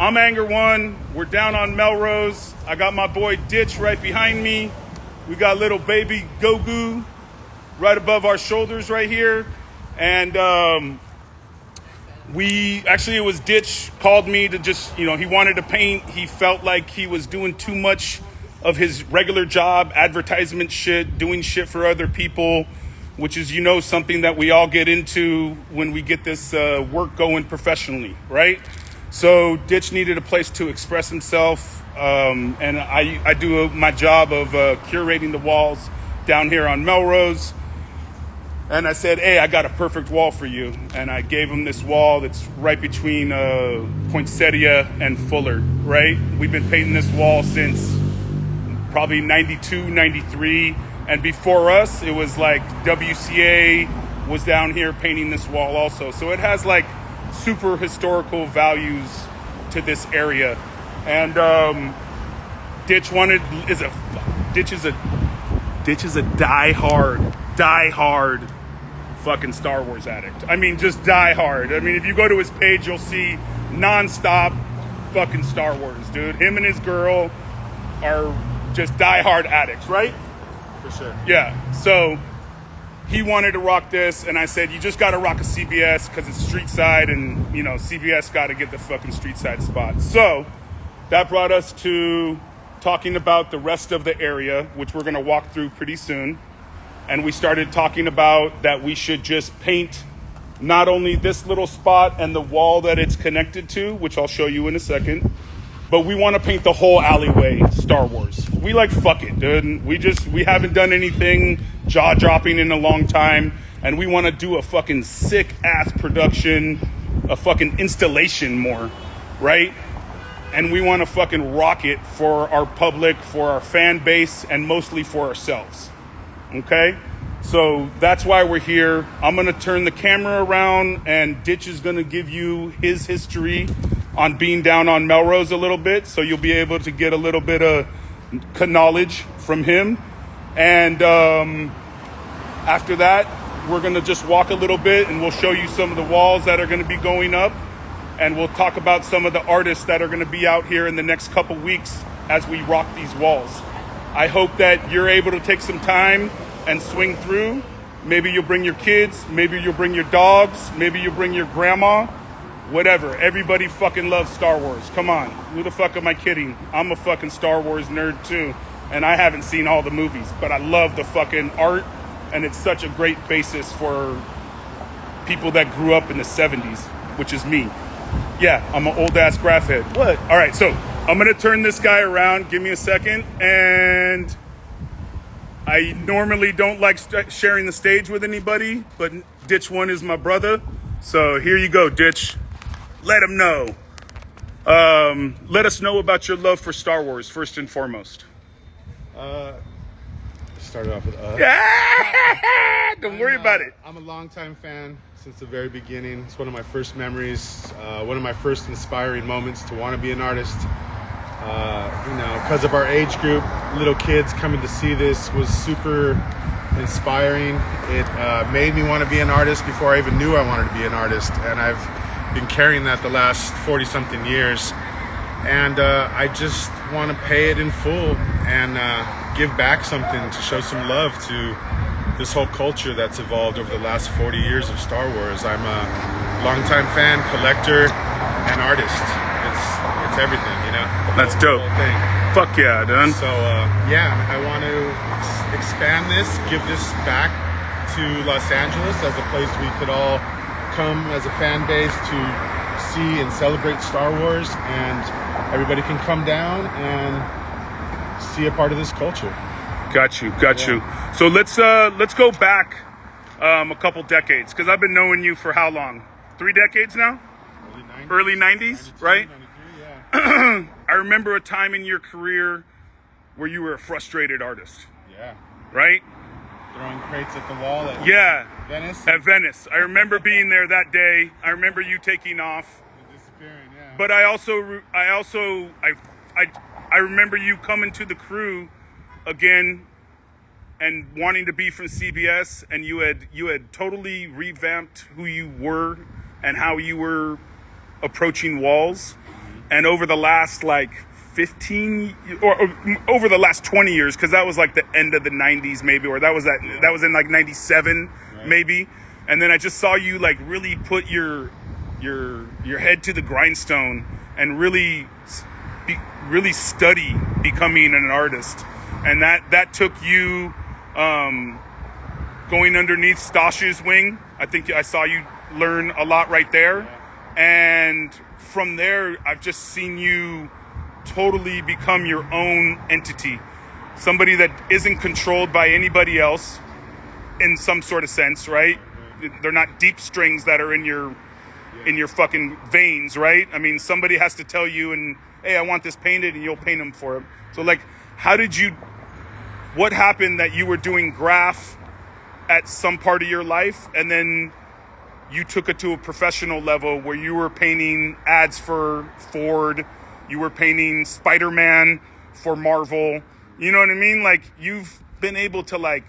I'm Anger One. We're down on Melrose. I got my boy Dytch right behind me. We got little baby Gogu right above our shoulders right here. And it was Dytch called me to just, he wanted to paint. He felt like he was doing too much of his regular job, advertisement shit, doing shit for other people, which is, something that we all get into when we get this work going professionally, right? So Dytch needed a place to express himself, and I do my job of curating the walls down here on Melrose. And I said, hey, I got a perfect wall for you. And I gave him this wall that's right between Poinsettia and Fuller, right? We've been painting this wall since probably 92, 93. And before us, it was like WCA was down here painting this wall also. So it has like super historical values to this area. And Dytch is a diehard fucking Star Wars addict. I mean, just diehard. I mean, if you go to his page, you'll see nonstop fucking Star Wars, dude. Him and his girl are just diehard addicts, right? For sure. Yeah. So he wanted to rock this, and I said, you just got to rock a CBS because it's street side, and, CBS got to get the fucking street side spot. So that brought us to talking about the rest of the area, which we're going to walk through pretty soon. And we started talking about that we should just paint not only this little spot and the wall that it's connected to, which I'll show you in a second, but we want to paint the whole alleyway Star Wars. We fuck it, dude. We haven't done anything jaw-dropping in a long time, and we want to do a fucking sick-ass production, a fucking installation more, right? And we want to fucking rock it for our public, for our fan base, and mostly for ourselves. Okay? So that's why we're here. I'm going to turn the camera around, and Dytch is going to give you his history on being down on Melrose a little bit, so you'll be able to get a little bit of knowledge from him. And after that, we're going to just walk a little bit, and we'll show you some of the walls that are going to be going up. And we'll talk about some of the artists that are going to be out here in the next couple weeks as we rock these walls. I hope that you're able to take some time and swing through. Maybe you'll bring your kids. Maybe you'll bring your dogs. Maybe you'll bring your grandma. Whatever. Everybody fucking loves Star Wars. Come on. Who the fuck am I kidding? I'm a fucking Star Wars nerd too. And I haven't seen all the movies. But I love the fucking art. And it's such a great basis for people that grew up in the 70s, which is me. Yeah, I'm an old-ass graph head. What? All right, so I'm going to turn this guy around. Give me a second. And I normally don't like sharing the stage with anybody, but Dytch One is my brother. So here you go, Dytch. Let him know. Let us know about your love for Star Wars, first and foremost. Started off with Don't worry about it. I'm a longtime fan since the very beginning. It's one of my first memories, one of my first inspiring moments to want to be an artist. Because of our age group, little kids coming to see this was super inspiring. It made me want to be an artist before I even knew I wanted to be an artist. And I've been carrying that the last 40-something years. And I just want to pay it in full and give back something to show some love to this whole culture that's evolved over the last 40 years of Star Wars. I'm a longtime fan, collector, and artist. It's everything, That's dope. Thing. Fuck yeah, dude. So, I want to expand this, give this back to Los Angeles as a place we could all come as a fan base to see and celebrate Star Wars, and everybody can come down and see a part of this culture. Got you. So let's go back a couple decades, because I've been knowing you for how long? 3 decades now? Early 90s, right? 92, yeah. I remember a time in your career where you were a frustrated artist. Yeah. Right? Throwing crates at the wall at Venice. At Venice. I remember being there that day. I remember you taking off. And disappearing, yeah. But I remember you coming to the crew again and wanting to be from CBS, and you had totally revamped who you were and how you were approaching walls. And over the last like 15 or over the last 20 years, because that was like the end of the 90s maybe, or that was in like 97 maybe. And then I just saw you like really put your head to the grindstone and really study becoming an artist. And that took you going underneath Stash's wing. I think I saw you learn a lot right there. And from there, I've just seen you totally become your own entity. Somebody that isn't controlled by anybody else in some sort of sense, right? They're not deep strings that are in your fucking veins, right? I mean, somebody has to tell you, and hey, I want this painted, and you'll paint them for them. So like, what happened that you were doing graph at some part of your life, and then you took it to a professional level where you were painting ads for Ford, you were painting Spider-Man for Marvel, you know what I mean? Like, you've been able to like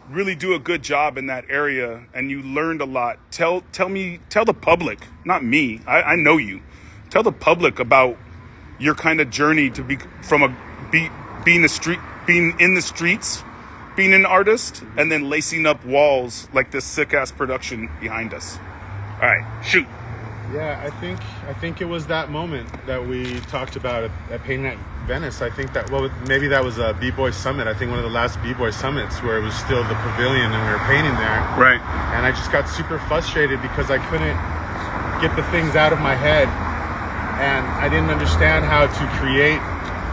really do a good job in that area, and you learned a lot. Tell the public, not me, I know you. Tell the public about your kind of journey to be from being in the streets, being an artist, and then lacing up walls like this sick ass production behind us. All right, shoot. Yeah, I think it was that moment that we talked about at Painting at Venice. I think that, well, maybe that was a B-Boy Summit. I think one of the last B-Boy Summits where it was still the pavilion and we were painting there. Right. And I just got super frustrated because I couldn't get the things out of my head, and I didn't understand how to create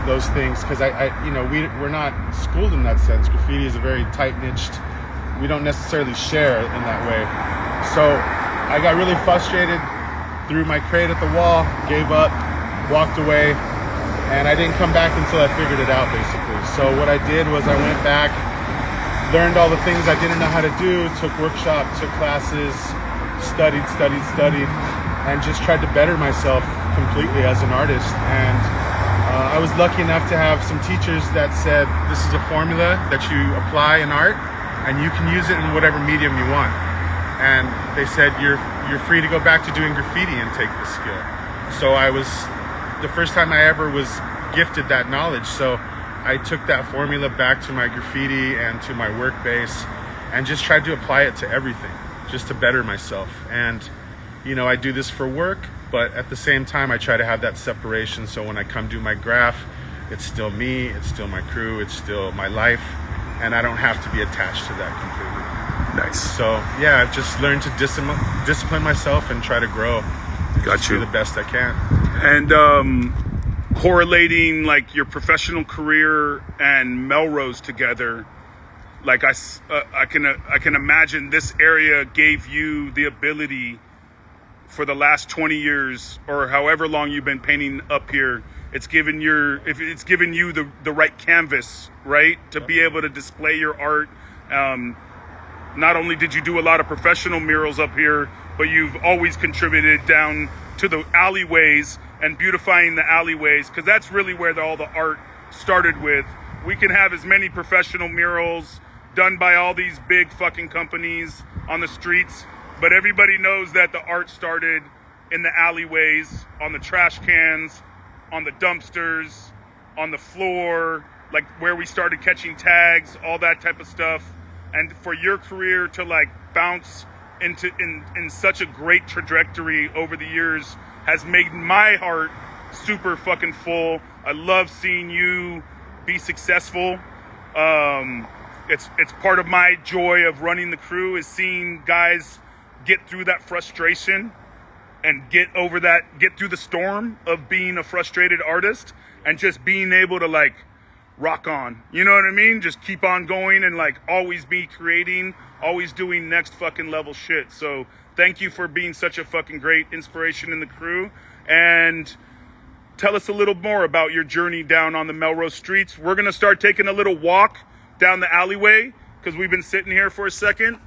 those things because we're not schooled in that sense. Graffiti is a very tight-niched, we don't necessarily share in that way. So I got really frustrated, threw my crate at the wall, gave up, walked away, and I didn't come back until I figured it out, basically. So what I did was I went back, learned all the things I didn't know how to do, took workshops, took classes, studied, and just tried to better myself completely as an artist. And I was lucky enough to have some teachers that said, this is a formula that you apply in art, and you can use it in whatever medium you want. And they said, you're free to go back to doing graffiti and take the skill. So the first time I ever was gifted that knowledge. So I took that formula back to my graffiti and to my work base and just tried to apply it to everything, just to better myself. And, I do this for work, but at the same time, I try to have that separation. So when I come do my graph, it's still me, it's still my crew, it's still my life, and I don't have to be attached to that completely. Nice. So yeah, I've just learned to discipline myself and try to grow. Got you. Do the best I can. And correlating like your professional career and Melrose together, like I can imagine this area gave you the ability for the last 20 years or however long you've been painting up here. It's given you the right canvas, right, to be able to display your art. Not only did you do a lot of professional murals up here, but you've always contributed down to the alleyways and beautifying the alleyways, because that's really where all the art started with. We can have as many professional murals done by all these big fucking companies on the streets, but everybody knows that the art started in the alleyways, on the trash cans, on the dumpsters, on the floor, like where we started catching tags, all that type of stuff. And for your career to like bounce in such a great trajectory over the years has made my heart super fucking full. I love seeing you be successful. It's part of my joy of running the crew is seeing guys get through that frustration and get through the storm of being a frustrated artist and just being able to like rock on, you know what I mean? Just keep on going and like always be creating, always doing next fucking level shit. So thank you for being such a fucking great inspiration in the crew. And tell us a little more about your journey down on the Melrose streets. We're gonna start taking a little walk down the alleyway because we've been sitting here for a second.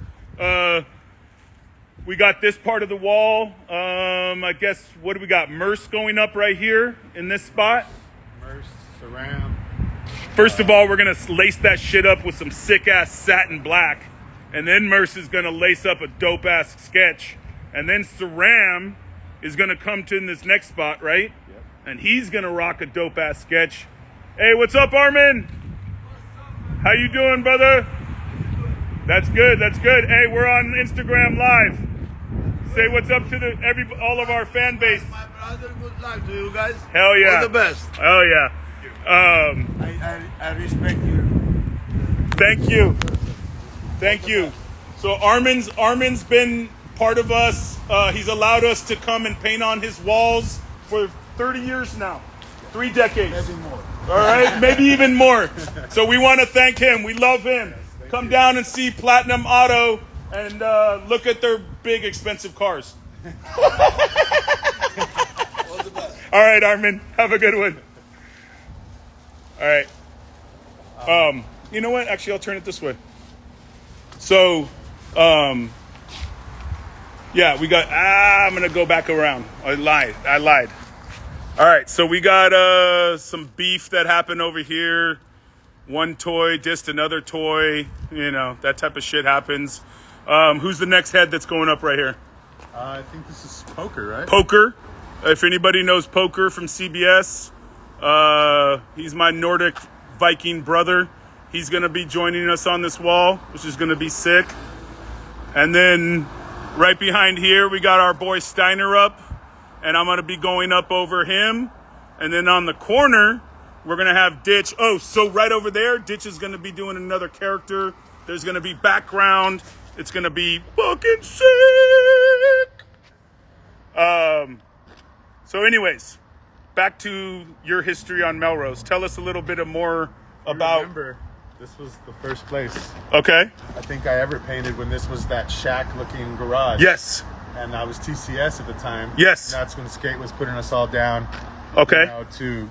We got this part of the wall. I guess, what do we got? Merce going up right here in this spot. Merce, Saram. First of all, we're going to lace that shit up with some sick-ass satin black. And then Merce is going to lace up a dope-ass sketch. And then Saram is gonna come to in this next spot, right? Yep. And he's gonna rock a dope ass sketch. Hey, what's up, Armin? How you doing, brother? That's good. That's good. Hey, we're on Instagram Live. Say what's up to all of our fan base. My brother, good luck to you guys. Hell yeah. All the best. Hell yeah. I respect you. Thank you. Thank you. So Armin's been part of us. He's allowed us to come and paint on his walls for 30 years now. 3 decades. Maybe more. All right, maybe even more. So we want to thank him. We love him. Come down and see Platinum Auto and look at their big expensive cars. All the best. All right, Armin. Have a good one. All right. You know what? Actually, I'll turn it this way. So, yeah, we got, I'm going to go back around. I lied. All right, so we got some beef that happened over here. One toy dissed another toy. You know, that type of shit happens. Who's the next head that's going up right here? I think this is Poker, right? Poker. If anybody knows Poker from CBS, he's my Nordic Viking brother. He's going to be joining us on this wall, which is going to be sick. And then right behind here, we got our boy Steiner up. And I'm going to be going up over him. And then on the corner, we're going to have Dytch. Oh, so right over there, Dytch is going to be doing another character. There's going to be background. It's going to be fucking sick. So anyways, back to your history on Melrose. Tell us a little bit more about... Remember, this was the first place Okay. I think I ever painted when this was that shack-looking garage. Yes. And I was TCS at the time. Yes. And that's when Skate was putting us all down. Okay. To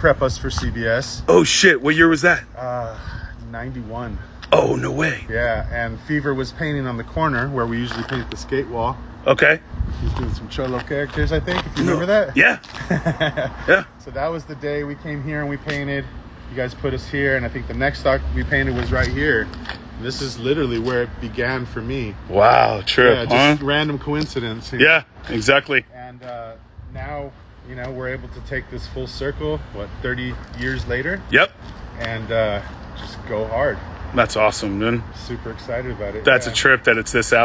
prep us for CBS. Oh, shit. What year was that? 91. Oh, no way. Yeah, and Fever was painting on the corner where we usually paint the skate wall. Okay. He's doing some Cholo characters, I think, if you remember that. Yeah. Yeah. So that was the day we came here and we painted. You guys put us here, and I think the next stock we painted was right here. This is literally where it began for me. Wow, trip, Yeah, just random coincidence. Yeah, exactly. And now, we're able to take this full circle, 30 years later? Yep. And just go hard. That's awesome, man. Super excited about it. That's a trip that it's this out.